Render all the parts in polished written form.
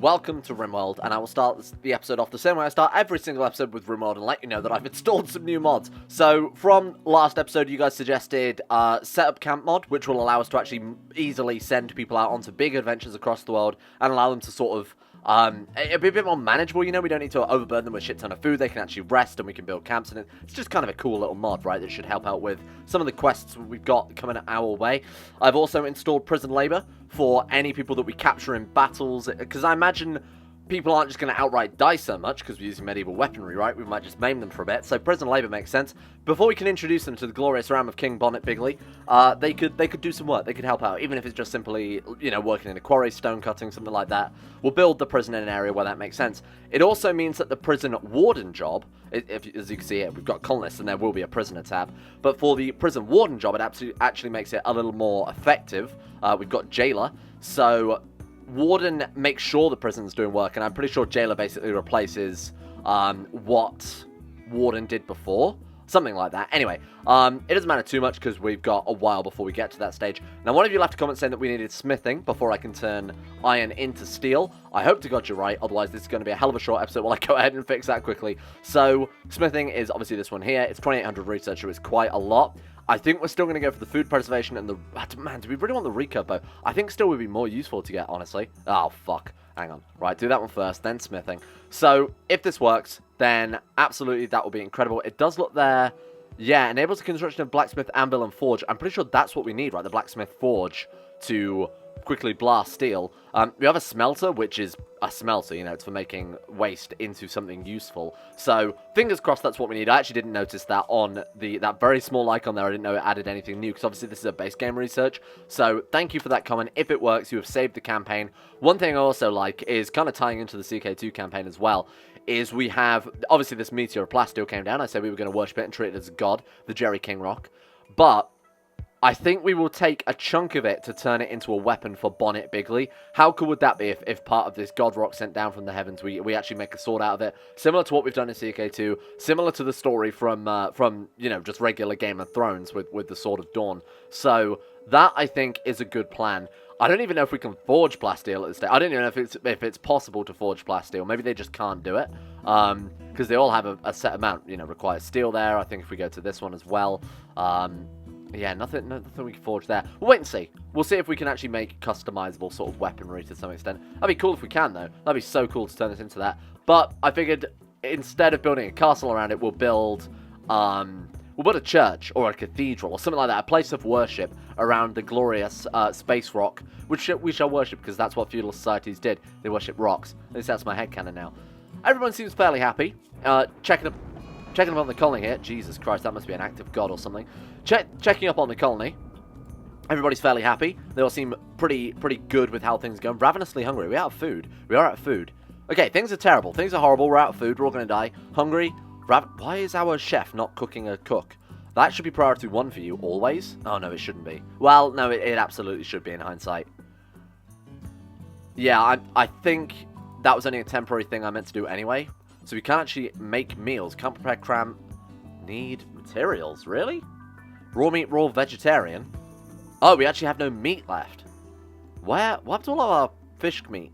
welcome to Rimworld, and I will start the episode off the same way I start every single episode with Rimworld and let you know that I've installed some new mods. So, from last episode, you guys suggested Setup Camp mod, which will allow us to actually easily send people out onto big adventures across the world and allow them to sort of it'll be a bit more manageable, you know. We don't need to overburden them with a shit ton of food. They can actually rest and we can build camps, and it's just kind of a cool little mod, right, that should help out with some of the quests we've got coming our way. I've also installed prison labor for any people that we capture in battles, because I imagine people aren't just going to outright die so much because we're using medieval weaponry, right? We might just maim them for a bit. So prison labor makes sense. Before we can introduce them to the glorious realm of King Bonnet Bigly, they could do some work. They could help out, even if it's just simply, you know, working in a quarry, stone cutting, something like that. We'll build the prison in an area where that makes sense. It also means that the prison warden job, as you can see here, we've got colonists and there will be a prisoner tab. But for the prison warden job, it actually makes it a little more effective. We've got jailer, so warden makes sure the prison's doing work, and I'm pretty sure jailer basically replaces what warden did before. Something like that. Anyway, it doesn't matter too much because we've got a while before we get to that stage. Now, one of you left a comment saying that we needed smithing before I can turn iron into steel. I hope to God you're right, otherwise this is going to be a hell of a short episode while I go ahead and fix that quickly. So, smithing is obviously this one here. It's 2800 research, so it's quite a lot. I think we're still going to go for the food preservation and the... Man, do we really want the recurve bow? I think still would be more useful to get, honestly. Oh, fuck. Hang on. Right, do that one first, then smithing. So, if this works, then absolutely that will be incredible. It does look there... Yeah, enables the construction of blacksmith, anvil, and forge. I'm pretty sure that's what we need, right? The blacksmith forge to quickly blast steel. We have a smelter, which is a smelter, you know, it's for making waste into something useful. So, fingers crossed that's what we need. I actually didn't notice that on that very small icon there. I didn't know it added anything new, because obviously this is a base game research. So, thank you for that comment. If it works, you have saved the campaign. One thing I also like is kind of tying into the CK2 campaign as well, is we have, obviously this meteor of plasteel came down. I said we were going to worship it and treat it as a god, the Jerry King rock. But I think we will take a chunk of it to turn it into a weapon for Bonnet Bigly. How cool would that be if part of this god rock sent down from the heavens, we actually make a sword out of it? Similar to what we've done in CK2, similar to the story from you know, just regular Game of Thrones with the Sword of Dawn. So that, I think, is a good plan. I don't even know if we can forge plasteel at this stage. I don't even know if it's possible to forge plasteel. Maybe they just can't do it. Because they all have a set amount, you know, requires steel there. I think if we go to this one as well. Yeah, nothing we can forge there. We'll wait and see. We'll see if we can actually make customizable sort of weaponry to some extent. That'd be cool if we can, though. That'd be so cool to turn this into that. But I figured instead of building a castle around it, we'll build a church or a cathedral or something like that, a place of worship around the glorious space rock, which we shall worship because that's what feudal societies did. They worship rocks. At least that's my headcanon now. Everyone seems fairly happy. Checking up on the colony here. Jesus Christ, that must be an act of God or something. Checking up on the colony. Everybody's fairly happy. They all seem pretty good with how things go. Ravenously hungry. We're out of food. We are out of food. Okay, things are terrible. Things are horrible. We're out of food. We're all going to die. Hungry. Why is our chef not cooking a cook? That should be priority 1 for you, always. Oh, no, it shouldn't be. Well, no, it absolutely should be in hindsight. Yeah, I think that was only a temporary thing I meant to do anyway. So we can't actually make meals. Can't prepare cram. Need materials, really? Raw meat, raw vegetarian. Oh, we actually have no meat left. What happened to all of our fish meat?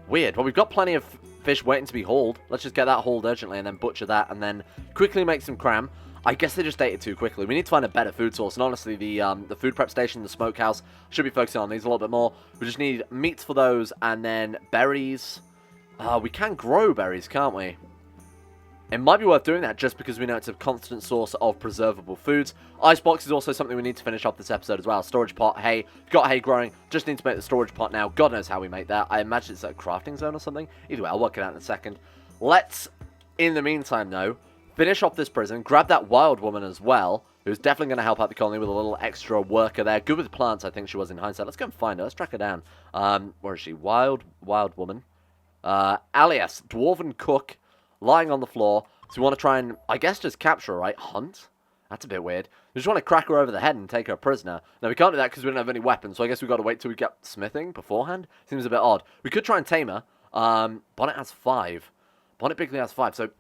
Weird. Well, we've got plenty of fish waiting to be hauled. Let's just get that hauled urgently and then butcher that and then quickly make some cram. I guess they just ate it too quickly. We need to find a better food source. And honestly, the food prep station, the smokehouse, should be focusing on these a little bit more. We just need meats for those and then berries. We can grow berries, can't we? It might be worth doing that just because we know it's a constant source of preservable foods. Icebox is also something we need to finish off this episode as well. Storage pot, hay. Got hay growing. Just need to make the storage pot now. God knows how we make that. I imagine it's a crafting zone or something. Either way, I'll work it out in a second. Let's, in the meantime though, finish off this prison. Grab that wild woman as well, who's definitely going to help out the colony with a little extra worker there. Good with plants, I think she was in hindsight. Let's go and find her. Let's track her down. Where is she? Wild woman. Alias, dwarven cook, lying on the floor. So we want to try and, I guess, just capture her, right? Hunt? That's a bit weird. We just want to crack her over the head and take her prisoner. Now, we can't do that because we don't have any weapons, so I guess we've got to wait till we get smithing beforehand. Seems a bit odd. We could try and tame her. Bonnet has 5. Bonnet Bigly has 5, so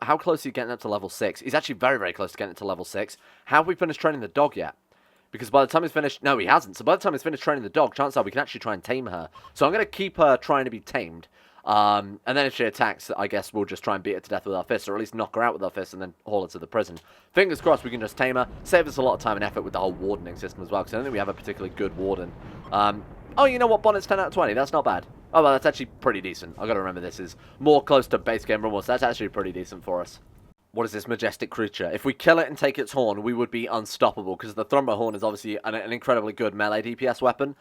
how close are you getting up to level 6? He's actually very, very close to getting it to level 6. Have we finished training the dog yet? Because by the time he's finished... No, he hasn't. So by the time he's finished training the dog, chances are we can actually try and tame her. So I'm going to keep her trying to be tamed. And then if she attacks, I guess we'll just try and beat her to death with our fists, or at least knock her out with our fists and then haul her to the prison. Fingers crossed we can just tame her. Save us a lot of time and effort with the whole wardening system as well, because I don't think we have a particularly good warden. Oh, you know what? Bonnet's 10 out of 20. That's not bad. Oh, well, that's actually pretty decent. I've got to remember this is more close to base game Rimworld, so that's actually pretty decent for us. What is this majestic creature? If we kill it and take its horn, we would be unstoppable, because the Thrumbo horn is obviously an incredibly good melee DPS weapon.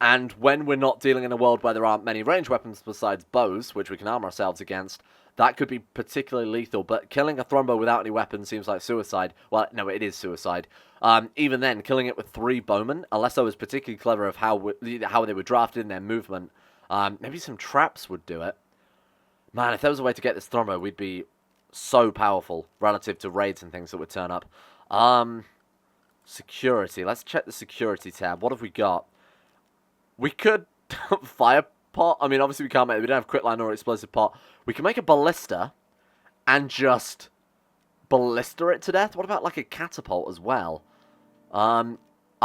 And when we're not dealing in a world where there aren't many ranged weapons besides bows, which we can arm ourselves against, that could be particularly lethal. But killing a Thrumbo without any weapons seems like suicide. Well, no, it is suicide. Even then, killing it with 3 bowmen, unless I was particularly clever of how they were drafted in their movement, maybe some traps would do it. Man, if there was a way to get this Thrumbo, we'd be so powerful relative to raids and things that would turn up. Security. Let's check the security tab. What have we got? We could fire pot. I mean, obviously we can't make it. We don't have quitline or explosive pot. We can make a ballista and just ballista it to death. What about like a catapult as well? I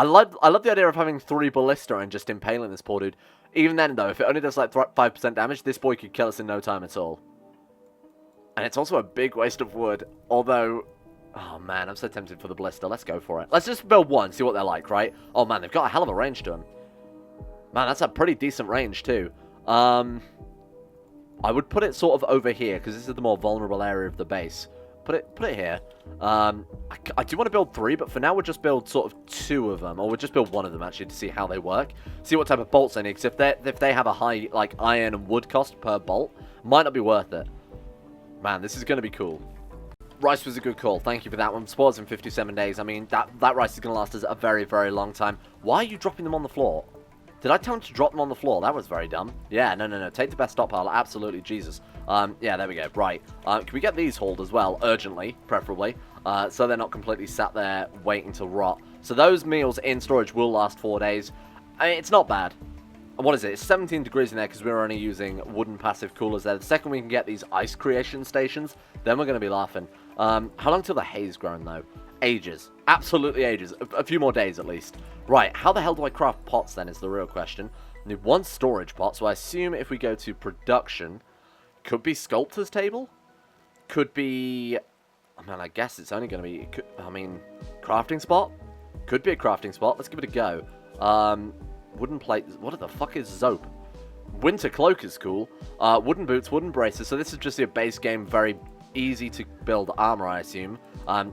love the idea of having 3 ballista and just impaling this poor dude. Even then, though, if it only does like 5% damage, this boy could kill us in no time at all. And it's also a big waste of wood. Although, oh man, I'm so tempted for the ballista. Let's go for it. Let's just build one, see what they're like, right? Oh man, they've got a hell of a range to them. Man, that's a pretty decent range, too. I would put it sort of over here, because this is the more vulnerable area of the base. Put it here. I do want to build 3, but for now we'll just build sort of 2 of them. Or we'll just build 1 of them, actually, to see how they work. See what type of bolts they need, because if they have a high, like, iron and wood cost per bolt, might not be worth it. Man, this is going to be cool. Rice was a good call. Thank you for that one. Spawns in 57 days. I mean, that rice is going to last us a very, very long time. Why are you dropping them on the floor? Did I tell him to drop them on the floor? That was very dumb. Yeah, no. Take the best stockpile. Absolutely, Jesus. Yeah, there we go. Right. Can we get these hauled as well? Urgently, preferably. So they're not completely sat there waiting to rot. So those meals in storage will last 4 days. I mean, it's not bad. What is it? It's 17 degrees in there because we're only using wooden passive coolers there. The second we can get these ice creation stations, then we're going to be laughing. How long till the hay's grown, though? Ages. Absolutely ages. A few more days, at least. Right, how the hell do I craft pots, then, is the real question. I need 1 storage pot, so I assume if we go to production, could be sculptor's table? Could be... I mean, I guess it's only going to be... I mean, crafting spot? Could be a crafting spot. Let's give it a go. Wooden plate... What the fuck is Zope? Winter cloak is cool. Wooden boots, wooden braces. So this is just your base game, very easy to build armor, I assume.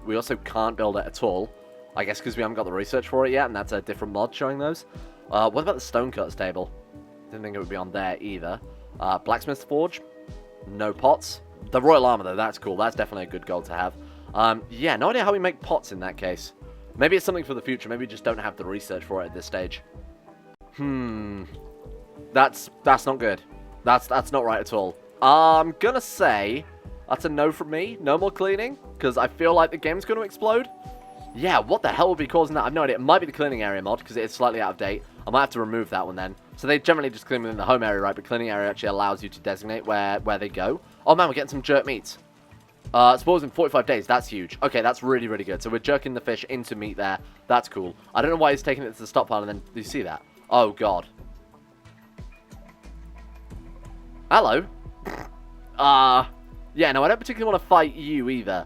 We also can't build it at all. I guess because we haven't got the research for it yet, and that's a different mod showing those. What about the stonecutters table? Didn't think it would be on there either. Blacksmith's forge? No pots. The royal armor, though, that's cool. That's definitely a good goal to have. Yeah, no idea how we make pots in that case. Maybe it's something for the future. Maybe we just don't have the research for it at this stage. That's not good. That's not right at all. I'm gonna say that's a no from me. No more cleaning, because I feel like the game's going to explode. Yeah, what the hell would be causing that? I have no idea. It might be the cleaning area mod, because it is slightly out of date. I might have to remove that one then. So they generally just clean within the home area, right? But cleaning area actually allows you to designate where they go. Oh man, we're getting some jerk meats. Spawns in 45 days. That's huge. Okay, that's really, really good. So we're jerking the fish into meat there. That's cool. I don't know why he's taking it to the stockpile, and then... Do you see that? Oh, God. Hello. Yeah, no, I don't particularly want to fight you either.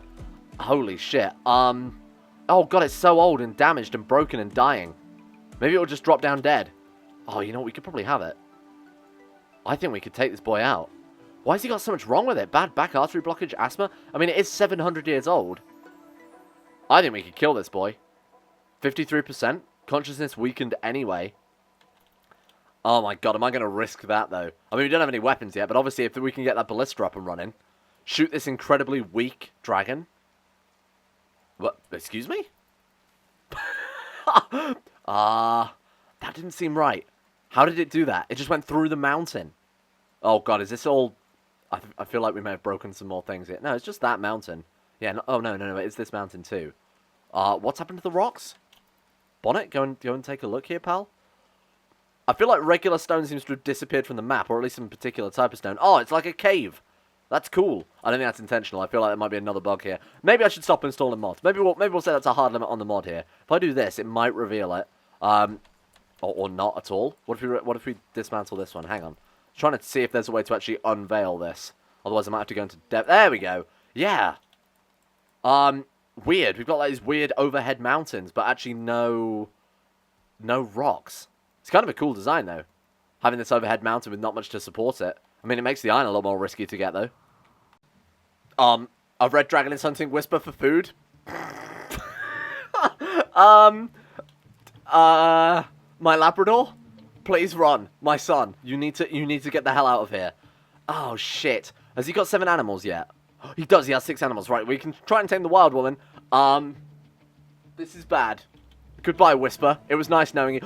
Holy shit. Oh, God, it's so old and damaged and broken and dying. Maybe it'll just drop down dead. Oh, you know what? We could probably have it. I think we could take this boy out. Why has he got so much wrong with it? Bad back artery blockage, asthma? I mean, it is 700 years old. I think we could kill this boy. 53%. Consciousness weakened anyway. Oh my god, am I going to risk that, though? I mean, we don't have any weapons yet, but obviously if we can get that ballista up and running, shoot this incredibly weak dragon. What? Excuse me? That didn't seem right. How did it do that? It just went through the mountain. Oh god, is this all... I feel like we may have broken some more things here. No, it's just that mountain. Yeah, no, oh no, it's this mountain too. What's happened to the rocks? Bonnet, go and take a look here, pal. I feel like regular stone seems to have disappeared from the map, or at least some particular type of stone. Oh, it's like a cave. That's cool. I don't think that's intentional. I feel like there might be another bug here. Maybe I should stop installing mods. Maybe we'll say that's a hard limit on the mod here. If I do this, it might reveal it. Or not at all. What if we dismantle this one? Hang on. Trying to see if there's a way to actually unveil this. Otherwise, I might have to go into depth. There we go. Yeah. Weird. We've got like these weird overhead mountains, but actually no rocks. It's kind of a cool design, though. Having this overhead mountain with not much to support it. I mean, it makes the iron a lot more risky to get, though. A red dragon is hunting Whisper for food. My Labrador, please run. My son, you need to get the hell out of here. Oh, shit. Has he got 7 animals yet? He does. He has 6 animals. Right, we can try and tame the wild woman. This is bad. Goodbye, Whisper. It was nice knowing you.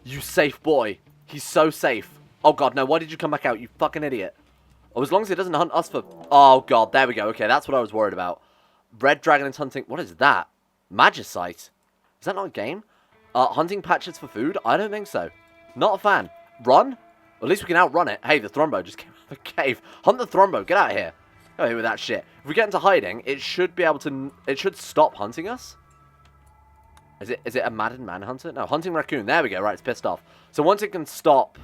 You safe boy. He's so safe. Oh, God, no. Why did you come back out, you fucking idiot? Oh, as long as he doesn't hunt us for... Oh, God, there we go. Okay, that's what I was worried about. Red dragon is hunting... What is that? Magicite? Is that not a game? Hunting patches for food? I don't think so. Not a fan. Run? Well, at least we can outrun it. Hey, the Thrombo just came out of the cave. Hunt the Thrombo. Get out of here. Get out of here with that shit. If we get into hiding, it should be able to... It should stop hunting us. Is it a Madden Manhunter? No, hunting raccoon. There we go. Right, it's pissed off. So once it can stop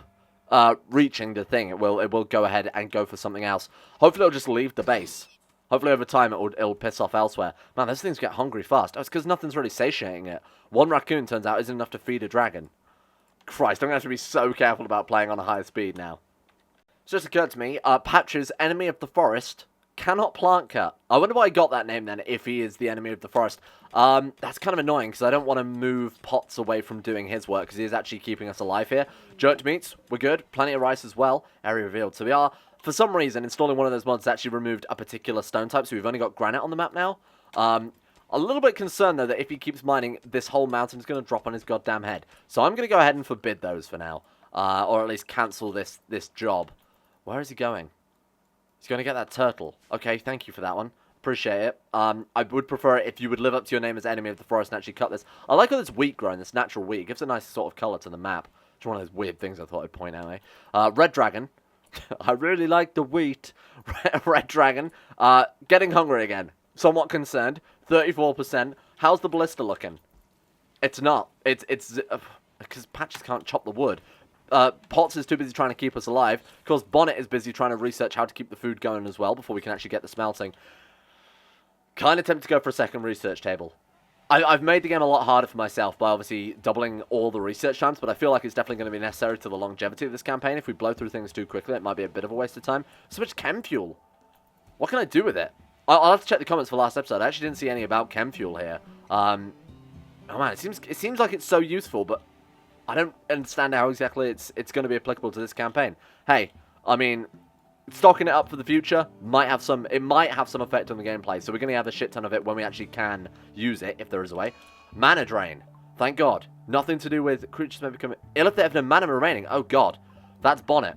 reaching the thing, it will go ahead and go for something else. Hopefully it'll just leave the base. Hopefully over time it'll piss off elsewhere. Man, those things get hungry fast. Oh, it's because nothing's really satiating it. 1 raccoon, turns out, isn't enough to feed a dragon. Christ, I'm going to have to be so careful about playing on a higher speed now. It's just occurred to me, Patch's enemy of the forest cannot plant cut. I wonder why he got that name then, if he is the enemy of the forest. That's kind of annoying, because I don't want to move Potts away from doing his work, because he is actually keeping us alive here. Jerked meats, we're good. Plenty of rice as well. Area revealed. So we are, for some reason, installing one of those mods that actually removed a particular stone type, so we've only got granite on the map now. A little bit concerned, though, that if he keeps mining, this whole mountain's going to drop on his goddamn head. So I'm going to go ahead and forbid those for now. Or at least cancel this job. Where is he going? He's going to get that turtle. Okay, thank you for that one. Appreciate it. I would prefer it if you would live up to your name as enemy of the forest and actually cut this. I like all this wheat growing, this natural wheat. It gives a nice sort of colour to the map. It's one of those weird things I thought I'd point out, eh? Red dragon. I really like the wheat. Red dragon. Getting hungry again. Somewhat concerned. 34%. How's the ballista looking? It's not. It's because Patches can't chop the wood. Potts is too busy trying to keep us alive. Of course, Bonnet is busy trying to research how to keep the food going as well before we can actually get the smelting. Kind of tempted to go for a second research table. I've made the game a lot harder for myself by obviously doubling all the research times, but I feel like it's definitely going to be necessary to the longevity of this campaign. If we blow through things too quickly, it might be a bit of a waste of time. So much chem fuel. What can I do with it? I'll have to check the comments for last episode. I actually didn't see any about chem fuel here. Oh man, it seems like it's so useful, but I don't understand how exactly it's going to be applicable to this campaign. Hey, I mean, stocking it up for the future might have some effect on the gameplay. So we're going to have a shit ton of it when we actually can use it, if there is a way. Mana drain. Thank God. Nothing to do with creatures may become ill if they have no mana remaining. Oh God, that's Bonnet.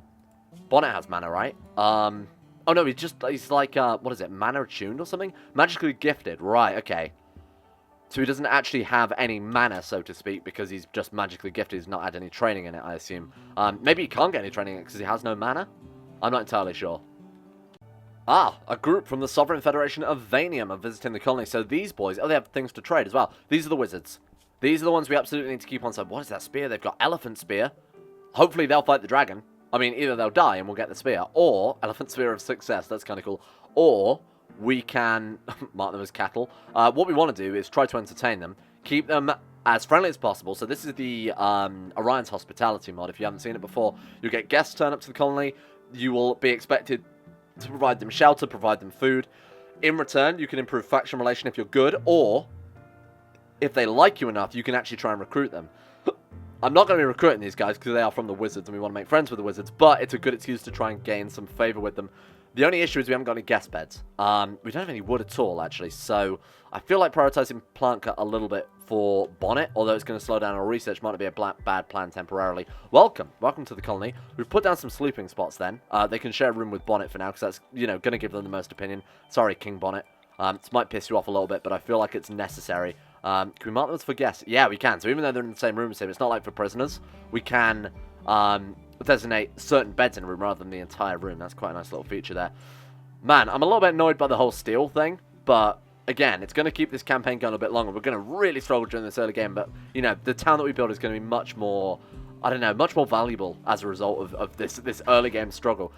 Bonnet has mana, right? Oh no, he's like what is it? Mana attuned or something? Magically gifted. Right. Okay. So he doesn't actually have any mana, so to speak, because he's just magically gifted. He's not had any training in it, I assume. Maybe he can't get any training in it because he has no mana? I'm not entirely sure. Ah, a group from the Sovereign Federation of Vanium are visiting the colony. So these boys, oh, they have things to trade as well. These are the wizards. These are the ones we absolutely need to keep on side. What is that spear? They've got elephant spear. Hopefully they'll fight the dragon. I mean, either they'll die and we'll get the spear, or elephant spear of success. That's kind of cool. Or we can mark them as cattle. What we want to do is try to entertain them, keep them as friendly as possible. So this is the Orion's Hospitality mod. If you haven't seen it before, you'll get guests turn up to the colony. You will be expected to provide them shelter, provide them food. In return, you can improve faction relation if you're good, or if they like you enough, you can actually try and recruit them. I'm not going to be recruiting these guys because they are from the wizards and we want to make friends with the wizards, but it's a good excuse to try and gain some favor with them. The only issue is we haven't got any guest beds. We don't have any wood at all, actually, so I feel like prioritizing plant cut a little bit for Bonnet, although it's going to slow down our research, might be a bad plan temporarily. Welcome to the colony. We've put down some sleeping spots then. They can share a room with Bonnet for now, because that's, you know, going to give them the most opinion. Sorry, King Bonnet. This might piss you off a little bit, but I feel like it's necessary. Can we mark them as for guests? Yeah, we can. So even though they're in the same room as him, it's not like for prisoners. We can designate certain beds in a room rather than the entire room. That's quite a nice little feature there. Man, I'm a little bit annoyed by the whole steel thing, but again, it's going to keep this campaign going a bit longer. We're going to really struggle during this early game, but, you know, the town that we build is going to be much more, I don't know, much more valuable as a result of this early game struggle.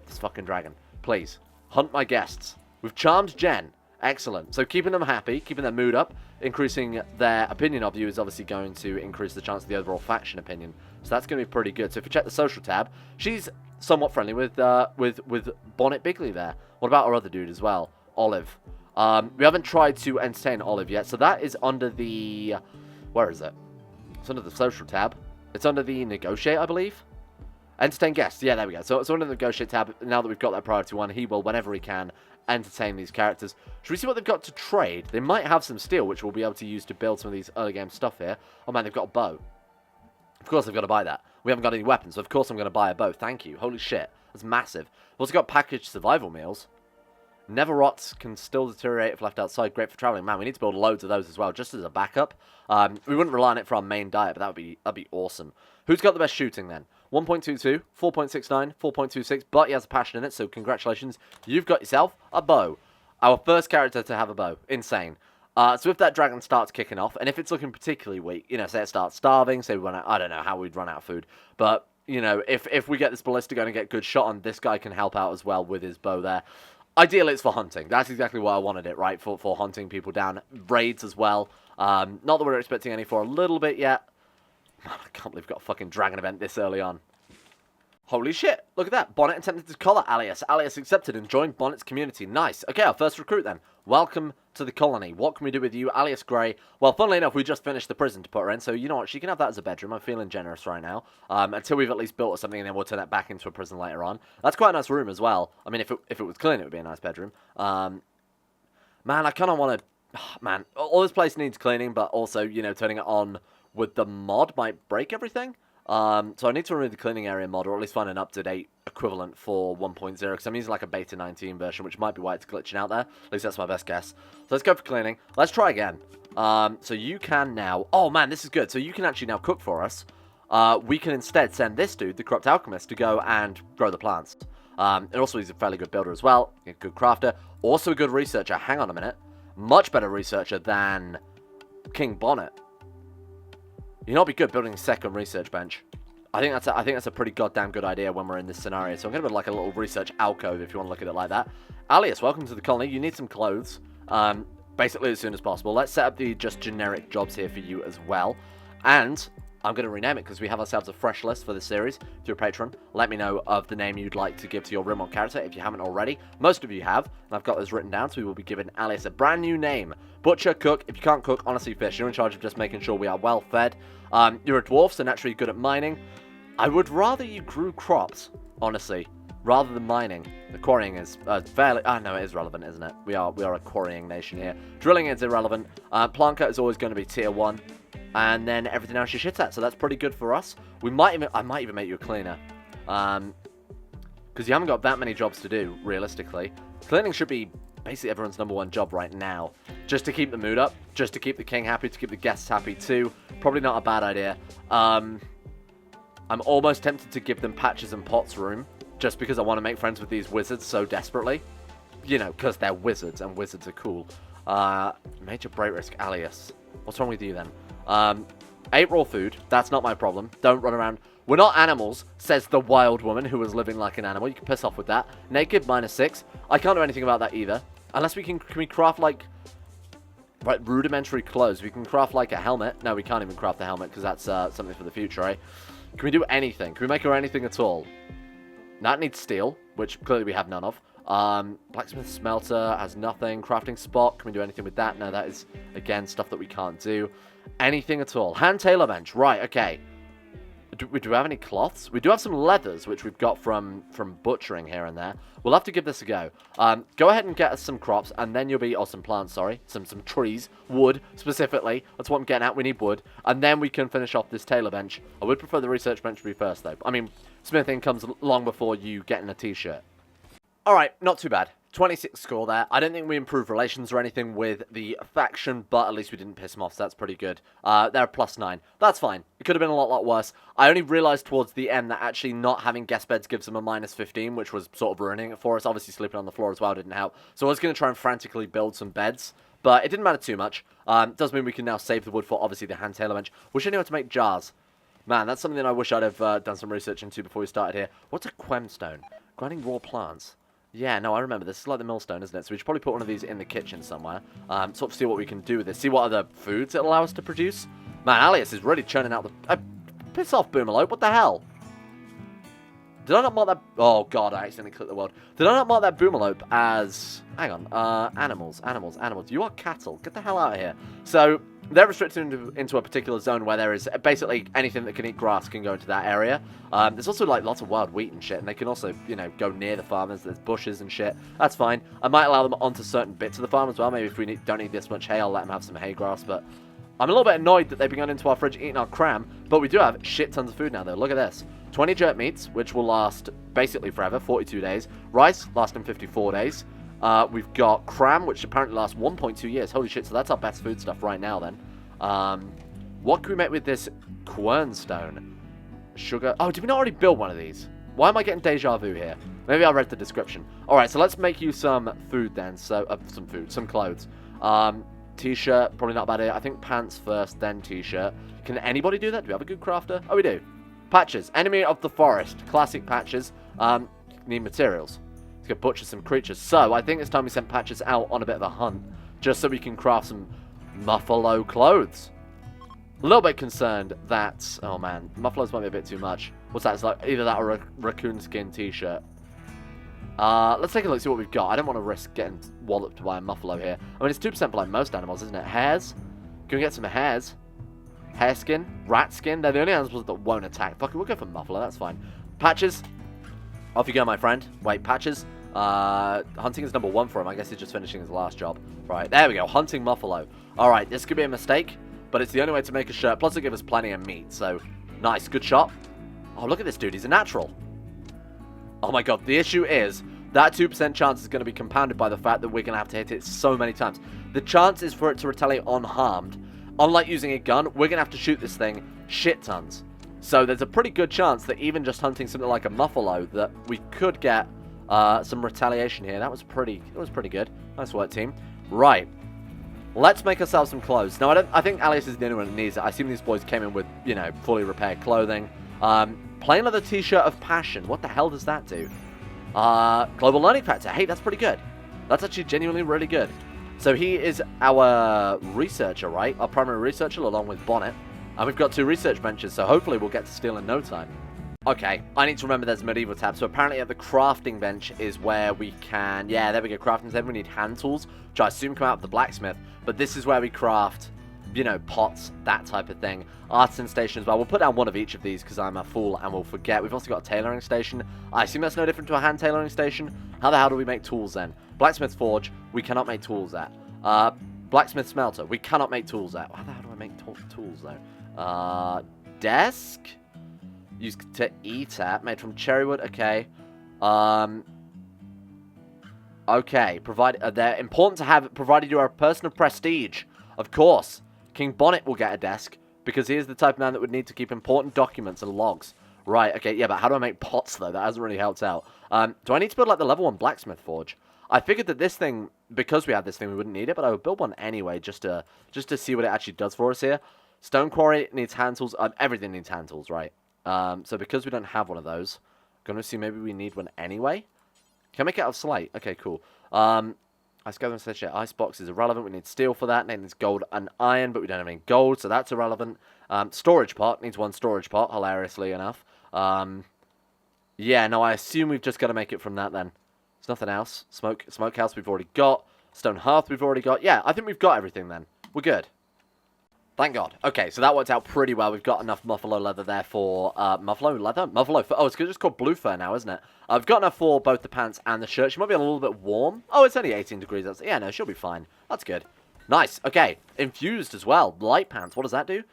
This fucking dragon. Please, hunt my guests. We've charmed Jen. Excellent. So keeping them happy, keeping their mood up, increasing their opinion of you is obviously going to increase the chance of the overall faction opinion. So that's going to be pretty good. So if you check the social tab, she's somewhat friendly with Bonnet Bigly there. What about our other dude as well? Olive. We haven't tried to entertain Olive yet, so that is under the... Where is it? It's under the social tab. It's under the negotiate, I believe. Entertain guests. Yeah, there we go. So it's under the negotiate tab. Now that we've got that priority one, he will, whenever he can, entertain these characters. Should we see what they've got to trade? They might have some steel, which we'll be able to use to build some of these early game stuff here. Oh man, they've got a bow. Of course I've got to buy that. We haven't got any weapons, so of course I'm going to buy a bow. Thank you. Holy shit. That's massive. We've also got packaged survival meals. Never rots, can still deteriorate if left outside. Great for traveling. Man, we need to build loads of those as well, just as a backup. We wouldn't rely on it for our main diet, but that'd be awesome. Who's got the best shooting then? 1.22, 4.69, 4.26, but he has a passion in it, so congratulations. You've got yourself a bow. Our first character to have a bow. Insane. So if that dragon starts kicking off, and if it's looking particularly weak, you know, say it starts starving, say we run out, I don't know how we'd run out of food, but, you know, if we get this ballista going and get good shot on, this guy can help out as well with his bow there. Ideally, it's for hunting. That's exactly why I wanted it, right? For hunting people down. Raids as well. Not that we're expecting any for a little bit yet. Man, I can't believe we've got a fucking dragon event this early on. Holy shit. Look at that. Bonnet attempted to collar Alias. Alias accepted and joined Bonnet's community. Nice. Okay, our first recruit then. Welcome to the colony. What can we do with you, Alias Grey? Well, funnily enough, we just finished the prison to put her in, so you know what? She can have that as a bedroom. I'm feeling generous right now. Until we've at least built or something, and then we'll turn that back into a prison later on. That's quite a nice room as well. I mean, if it was clean, it would be a nice bedroom. Man, I kind of want to... Oh, man, all this place needs cleaning, but also, you know, turning it on with the mod might break everything. So I need to remove the cleaning area mod, or at least find an up-to-date equivalent for 1.0, because I'm using like a beta 19 version, which might be why it's glitching out there. At least that's my best guess. So let's go for cleaning. Let's try again. So you can now... Oh man, this is good. So you can actually now cook for us. We can instead send this dude, the Corrupt Alchemist, to go and grow the plants. And also he's a fairly good builder as well. A good crafter. Also a good researcher. Hang on a minute. Much better researcher than King Bonnet. You know, it'd be good building a second research bench. I think that's a pretty goddamn good idea when we're in this scenario. So I'm going to build like a little research alcove if you want to look at it like that. Alias, welcome to the colony. You need some clothes. Basically as soon as possible. Let's set up the just generic jobs here for you as well. And I'm going to rename it because we have ourselves a fresh list for this series. If you're a patron, let me know of the name you'd like to give to your Rimworld character if you haven't already. Most of you have, and I've got those written down, so we will be giving Alias a brand new name. Butcher, cook. If you can't cook, honestly, fish. You're in charge of just making sure we are well fed. You're a dwarf, so naturally good at mining. I would rather you grew crops, honestly, rather than mining. The quarrying is fairly... no, it is relevant, isn't it? We are a quarrying nation here. Drilling is irrelevant. Plant cut is always going to be tier 1. And then everything else you shit at, so that's pretty good for us. I might even make you a cleaner. Because you haven't got that many jobs to do, realistically. Cleaning should be basically everyone's #1 job right now. Just to keep the mood up, just to keep the king happy, to keep the guests happy too. Probably not a bad idea. I'm almost tempted to give them patches and pots room, just because I want to make friends with these wizards so desperately. You know, because they're wizards, and wizards are cool. Major break risk, Alias. What's wrong with you then? 8 raw food, that's not my problem. Don't run around. We're not animals, says the wild woman who was living like an animal. You can piss off with that. Naked, -6. I can't do anything about that either. Unless can we craft like... Right, rudimentary clothes. We can craft like a helmet. No, we can't even craft the helmet because that's something for the future, right? Can we do anything? Can we make her anything at all? That needs steel, which clearly we have none of. Blacksmith smelter has nothing. Crafting spot, can we do anything with that? No, that is, again, stuff that we can't do. Anything at all. Hand tailor bench, right, okay. Do we have any cloths? We do have some leathers, which we've got from butchering here and there. We'll have to give this a go. Go ahead and get us some crops, and then you'll be... Or some plants, sorry. Some trees. Wood, specifically. That's what I'm getting at. We need wood. And then we can finish off this tailor bench. I would prefer the research bench to be first, though. I mean, smithing comes long before you getting a t-shirt. Alright, not too bad. 26 score there. I don't think we improved relations or anything with the faction, but at least we didn't piss them off, so that's pretty good. They're a +9. That's fine. It could have been a lot worse. I only realised towards the end that actually not having guest beds gives them a -15, which was sort of ruining it for us. Obviously, sleeping on the floor as well didn't help. So I was going to try and frantically build some beds, but it didn't matter too much. It does mean we can now save the wood for, obviously, the hand tailor bench. Wish I knew how to make jars. Man, that's something that I wish I'd have done some research into before we started here. What's a quemstone? Grinding raw plants. Yeah, no, I remember. This is like the millstone, isn't it? So we should probably put one of these in the kitchen somewhere. Sort of see what we can do with this. See what other foods it'll allow us to produce. Man, Alias is really churning out the... piss off, Boomerlope. What the hell? Did I not mark that... Oh, God, I accidentally clicked the world. Did I not mark that Boomerlope as... Hang on. Animals. You are cattle. Get the hell out of here. So... They're restricted into a particular zone where there is basically anything that can eat grass can go into that area. There's also like lots of wild wheat and shit, and they can also, you know, go near the farmers. There's bushes and shit. That's fine. I might allow them onto certain bits of the farm as well. Maybe if we don't need this much hay, I'll let them have some hay grass. But I'm a little bit annoyed that they've been going into our fridge eating our cram. But we do have shit tons of food now, though. Look at this. 20 jerk meats, which will last basically forever, 42 days. Rice, lasting 54 days. We've got cram, which apparently lasts 1.2 years. Holy shit, so that's our best food stuff right now, then. What can we make with this quernstone? Sugar. Oh, did we not already build one of these? Why am I getting deja vu here? Maybe I read the description. Alright, so let's make you some food then. So, some clothes. T-shirt, probably not a bad idea. I think pants first, then t-shirt. Can anybody do that? Do we have a good crafter? Oh, we do. Patches. Enemy of the forest. Classic patches. Need materials. Let's go butcher some creatures. So, I think it's time we sent Patches out on a bit of a hunt. Just so we can craft some muffalo clothes. A little bit concerned that... Oh, man. Muffalos might be a bit too much. What's that? It's like either that or a raccoon skin t-shirt. Let's take a look, see what we've got. I don't want to risk getting walloped by a muffalo here. I mean, it's 2% for like most animals, isn't it? Hares? Can we get some hares? Hare skin? Rat skin? They're the only animals that won't attack. Fuck it, we'll go for muffalo. That's fine. Patches. Off you go, my friend. Wait, Patches. Hunting is number 1 for him. I guess he's just finishing his last job. Right, there we go. Hunting muffalo. Alright, this could be a mistake, but it's the only way to make a shirt. Plus, it'll give us plenty of meat. So, nice. Good shot. Oh, look at this dude. He's a natural. Oh my god. The issue is that 2% chance is going to be compounded by the fact that we're going to have to hit it so many times. The chances for it to retaliate unharmed, unlike using a gun, we're going to have to shoot this thing shit tons. So, there's a pretty good chance that even just hunting something like a muffalo, that we could get some retaliation here. That was pretty good. Nice work, team. Right. Let's make ourselves some clothes. Now, I think Alias is the only one that needs it. I assume these boys came in with, you know, fully repaired clothing. Plain leather t-shirt of passion. What the hell does that do? Global learning factor. Hey, that's pretty good. That's actually genuinely really good. So he is our researcher, right? Our primary researcher along with Bonnet. And we've got 2 research benches, so hopefully we'll get to steal in no time. Okay, I need to remember there's a medieval tab. So apparently at the crafting bench is where we can... Yeah, there we go, crafting tab. We need hand tools, which I assume come out of the blacksmith. But this is where we craft, you know, pots, that type of thing. Artisan station as well. We'll put down one of each of these because I'm a fool and we'll forget. We've also got a tailoring station. I assume that's no different to a hand tailoring station. How the hell do we make tools then? Blacksmith's forge, we cannot make tools at. Blacksmith smelter, we cannot make tools at. How the hell do I make tools though? Desk? Used to eat at, made from cherry wood. Okay. Okay. They're important to have, provided you are a person of prestige. Of course. King Bonnet will get a desk, because he is the type of man that would need to keep important documents and logs. Right, okay, yeah, but how do I make pots, though? That hasn't really helped out. Do I need to build, like, the level 1 blacksmith forge? I figured that this thing, because we have this thing, we wouldn't need it, but I would build one anyway, just to see what it actually does for us here. Stone quarry needs hand tools. Everything needs hand tools, right? So because we don't have one of those, I'm going to assume maybe we need one anyway. Can I make it out of slate? Okay, cool. Ice gather and such shit. Ice box is irrelevant. We need steel for that. Needs gold and iron, but we don't have any gold, so that's irrelevant. Storage pot needs 1 storage pot, hilariously enough. Yeah, no, I assume we've just got to make it from that then. There's nothing else. Smokehouse we've already got. Stone hearth we've already got. Yeah, I think we've got everything then. We're good. Thank God. Okay, so that worked out pretty well. We've got enough muffalo leather there for... Muffalo leather? Muffalo fur. Oh, it's just called blue fur now, isn't it? I've got enough for both the pants and the shirt. She might be a little bit warm. Oh, it's only 18 degrees. Yeah, no, she'll be fine. That's good. Nice. Okay. Infused as well. Light pants. What does that do?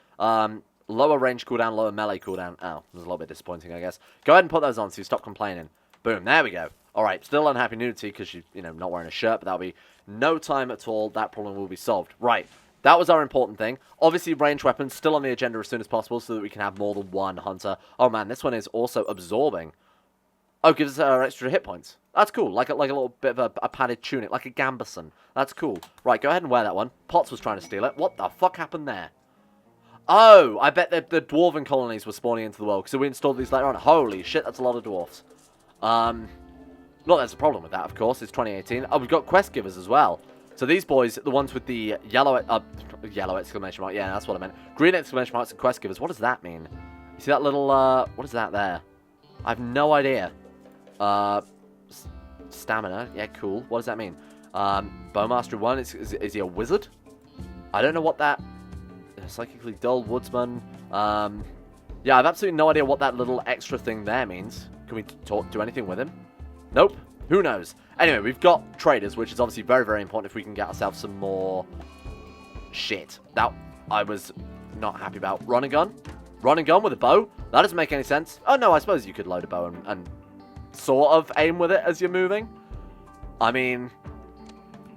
Lower range cooldown, lower melee cooldown. Oh, that's a little bit disappointing, I guess. Go ahead and put those on so you stop complaining. Boom, there we go. Alright, still unhappy nudity because she's, you know, not wearing a shirt, but that'll be no time at all. That problem will be solved. Right, that was our important thing. Obviously, ranged weapons still on the agenda as soon as possible so that we can have more than one hunter. Oh man, this one is also absorbing. Oh, gives us extra hit points. That's cool, like a little bit of a padded tunic, like a gambeson. That's cool. Right, go ahead and wear that one. Potts was trying to steal it. What the fuck happened there? Oh, I bet the dwarven colonies were spawning into the world, so we installed these later on. Holy shit, that's a lot of dwarfs. Not there's a problem with that, of course. It's 2018. Oh, we've got quest givers as well. So these boys, the ones with the yellow exclamation mark. Yeah, that's what I meant. Green exclamation marks and quest givers. What does that mean? You see that little, what is that there? I have no idea. Stamina. Yeah, cool. What does that mean? Bowmaster 1. Is he a wizard? I don't know what that... Psychically dull, woodsman. Yeah, I have absolutely no idea what that little extra thing there means. Can we do anything with him? Nope. Who knows? Anyway, we've got traders, which is obviously very, very important if we can get ourselves some more shit. That I was not happy about. Run and gun? Run and gun with a bow? That doesn't make any sense. Oh, no, I suppose you could load a bow and sort of aim with it as you're moving. I mean,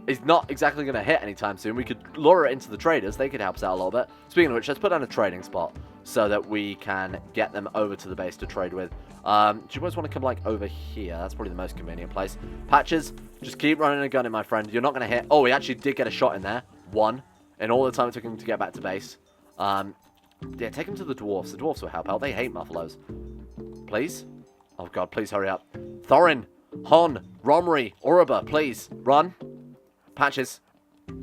it's not exactly going to hit anytime soon. We could lure it into the traders. They could help us out a little bit. Speaking of which, let's put down a trading spot so that we can get them over to the base to trade with. Do you guys want to come, like, over here? That's probably the most convenient place. Patches, just keep running a gun in, my friend. You're not going to hit. Oh, he actually did get a shot in there. One. In all the time it took him to get back to base. Yeah, take him to the dwarfs. The dwarfs will help out. They hate muffalos. Please? Oh, God, please hurry up. Torann, Hon, Romri, Uruba, please. Run. Patches,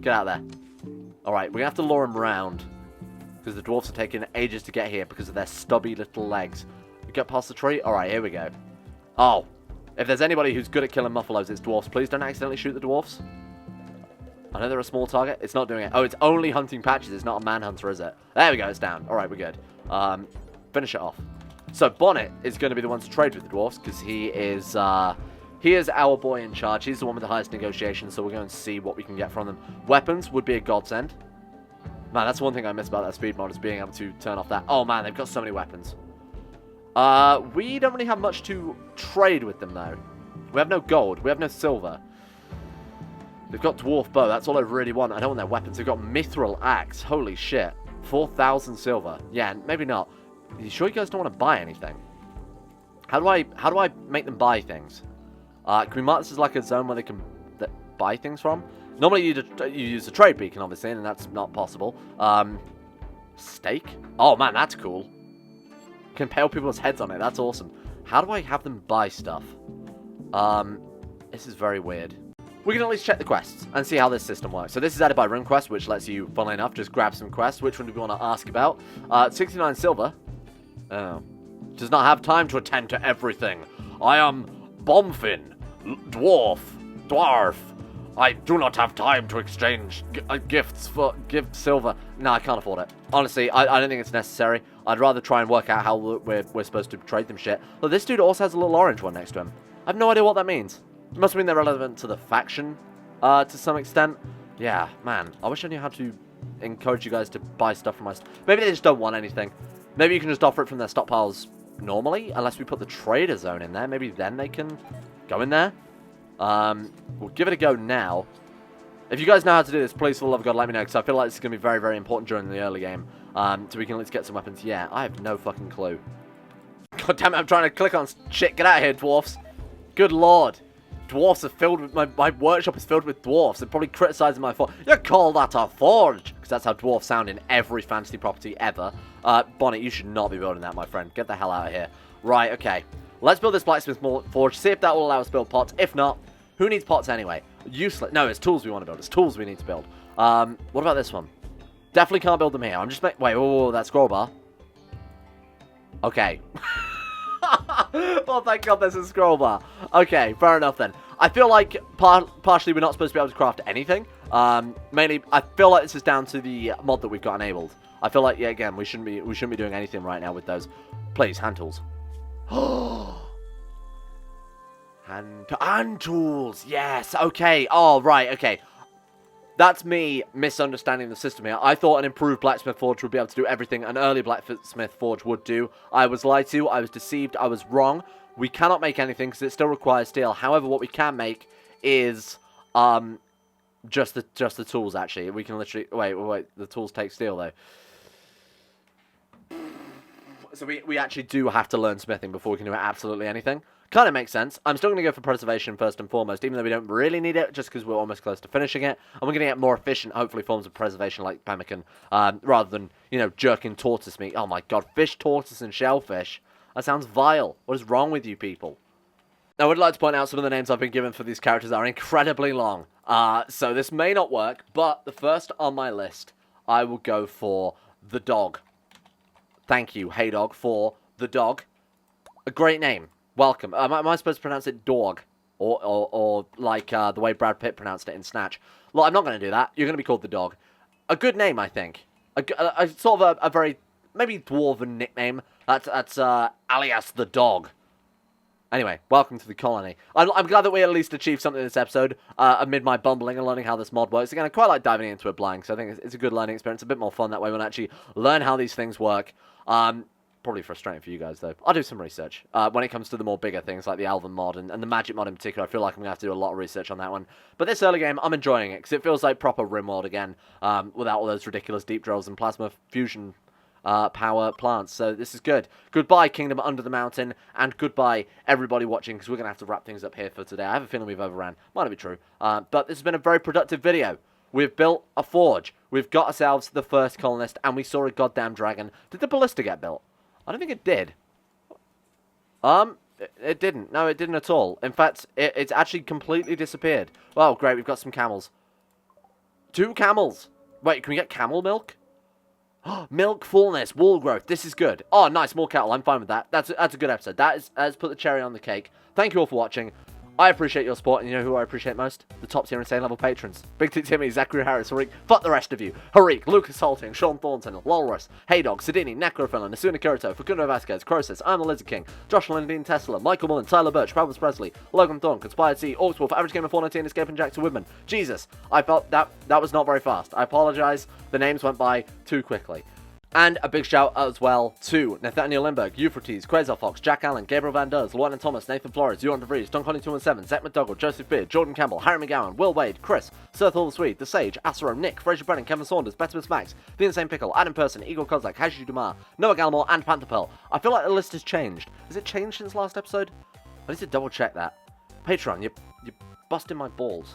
get out of there. Alright, we're going to have to lure them around. Because the dwarfs are taking ages to get here because of their stubby little legs. We get past the tree? Alright, here we go. Oh, if there's anybody who's good at killing muffalos, it's dwarfs. Please don't accidentally shoot the dwarfs. I know they're a small target. It's not doing it. Oh, it's only hunting Patches. It's not a manhunter, is it? There we go. It's down. Alright, we're good. Finish it off. So, Bonnet is going to be the one to trade with the dwarfs because he is our boy in charge. He's the one with the highest negotiation, so we're going to see what we can get from them. Weapons would be a godsend. Man, that's one thing I miss about that speed mod, is being able to turn off that. Oh, man, they've got so many weapons. We don't really have much to trade with them, though. We have no gold. We have no silver. They've got dwarf bow. That's all I really want. I don't want their weapons. They've got mithril axe. Holy shit. 4,000 silver. Yeah, maybe not. Are you sure you guys don't want to buy anything? How do I make them buy things? Can we mark this as like a zone where they can buy things from? Normally you use a trade beacon, obviously, and that's not possible. Steak? Oh, man, that's cool. Can impale people's heads on it. That's awesome. How do I have them buy stuff? This is very weird. We can at least check the quests and see how this system works. So this is added by RimQuest, which lets you, funnily enough, just grab some quests. Which one do we want to ask about? 69 silver. Oh. Does not have time to attend to everything. I am Bombfin, dwarf. I do not have time to exchange gifts for silver. No, I can't afford it. Honestly, I don't think it's necessary. I'd rather try and work out how we're supposed to trade them shit. Look, this dude also has a little orange one next to him. I have no idea what that means. It must mean they're relevant to the faction to some extent. Yeah, man. I wish I knew how to encourage you guys to buy stuff from us. Maybe they just don't want anything. Maybe you can just offer it from their stockpiles normally, unless we put the trader zone in there. Maybe then they can go in there. We'll give it a go now. If you guys know how to do this, please, for the love of God, let me know, because I feel like this is going to be very, very important during the early game. So we can at least get some weapons. Yeah, I have no fucking clue. God damn it, I'm trying to click on shit. Get out of here, dwarfs. Good lord. Dwarfs are filled with... My workshop is filled with dwarfs. They're probably criticizing my forge. You call that a forge? Because that's how dwarfs sound in every fantasy property ever. Bonnet, you should not be building that, my friend. Get the hell out of here. Right, okay. Let's build this blacksmith forge. See if that will allow us to build pots. If not, who needs pots anyway? Useless. No, it's tools we want to build. It's tools we need to build. What about this one? Definitely can't build them here. I'm just wait, whoa, that scroll bar. Okay. Oh, thank God there's a scroll bar. Okay, fair enough then. I feel like partially we're not supposed to be able to craft anything. Mainly, I feel like this is down to the mod that we've got enabled. I feel like, yeah, again, we shouldn't be doing anything right now with those. Please, hand tools. Hand tools, yes, okay. Oh, right, okay. That's me misunderstanding the system here. I thought an improved blacksmith forge would be able to do everything an early blacksmith forge would do. I was lied to, I was deceived, I was wrong. We cannot make anything because it still requires steel. However, what we can make is just the tools, actually. We can literally... Wait. The tools take steel, though. So we actually do have to learn smithing before we can do absolutely anything. Kind of makes sense. I'm still going to go for preservation first and foremost, even though we don't really need it, just because we're almost close to finishing it. And we're going to get more efficient, hopefully, forms of preservation like pemmican, rather than, you know, jerking tortoise meat. Oh my god, fish, tortoise, and shellfish. That sounds vile. What is wrong with you people? Now, I would like to point out some of the names I've been given for these characters are incredibly long. So this may not work, but the first on my list, I will go for the dog. Thank you, Hey Dog, for the dog. A great name. Welcome. Am I supposed to pronounce it dog? Or like the way Brad Pitt pronounced it in Snatch? Look, I'm not going to do that. You're going to be called the dog. A good name, I think. A sort of a very, maybe dwarven nickname. That's alias the dog. Anyway, welcome to the colony. I'm glad that we at least achieved something in this episode, amid my bumbling and learning how this mod works. Again, I quite like diving into it blind, so I think it's a good learning experience, a bit more fun that way when I actually learn how these things work. Probably frustrating for you guys, though. I'll do some research. When it comes to the more bigger things, like the Elven mod and the Magic mod in particular, I feel like I'm going to have to do a lot of research on that one. But this early game, I'm enjoying it, because it feels like proper Rimworld again, without all those ridiculous deep drills and plasma fusion power plants. So this is good. Goodbye, Kingdom Under the Mountain, and goodbye, everybody watching, because we're going to have to wrap things up here for today. I have a feeling we've overran. Might not be true. But this has been a very productive video. We've built a forge. We've got ourselves the first colonist, and we saw a goddamn dragon. Did the ballista get built? I don't think it did. It didn't. No, it didn't at all. In fact, it's actually completely disappeared. Well, great, we've got some camels. 2 camels. Wait, can we get camel milk? Milk, fullness, wool growth. This is good. Oh, nice, more cattle. I'm fine with that. That's a good episode. That's put the cherry on the cake. Thank you all for watching. I appreciate your support, and you know who I appreciate most? The top tier insane level patrons. Big T Timmy, Zachary Harris, Harik, fuck the rest of you. Harik, Lucas Halting, Sean Thornton, Walrus, Heydog, Sidini, Necrophilin, Asuna Kirito, Facundo Vasquez, Crosis, I'm the Lizard King, Josh Lindeen Tesla, Michael Mullen, Tyler Birch, Travis Presley, Logan Thorne, Conspired C, Orcswolf, Average Gamer 419, Escaping Jack to Woodman. Jesus, I felt that was not very fast. I apologize. The names went by too quickly. And a big shout out as well to Nathaniel Lindbergh, Euphrates, Quasar Fox, Jack Allen, Gabriel Van Der, Llewellyn Thomas, Nathan Flores, Johan De Vries, Don Connie 217, Zach McDougall, Joseph Beard, Jordan Campbell, Harry McGowan, Will Wade, Chris, Sir Thor the Swede, The Sage, Asero, Nick, Fraser Brennan, Kevin Saunders, Betimus Max, The Insane Pickle, Adam Person, Igor Kozak, Haji Dumar, Noah Gallimore, and Panther Pearl. I feel like the list has changed. Has it changed since last episode? I need to double check that. Patreon, you're busting my balls.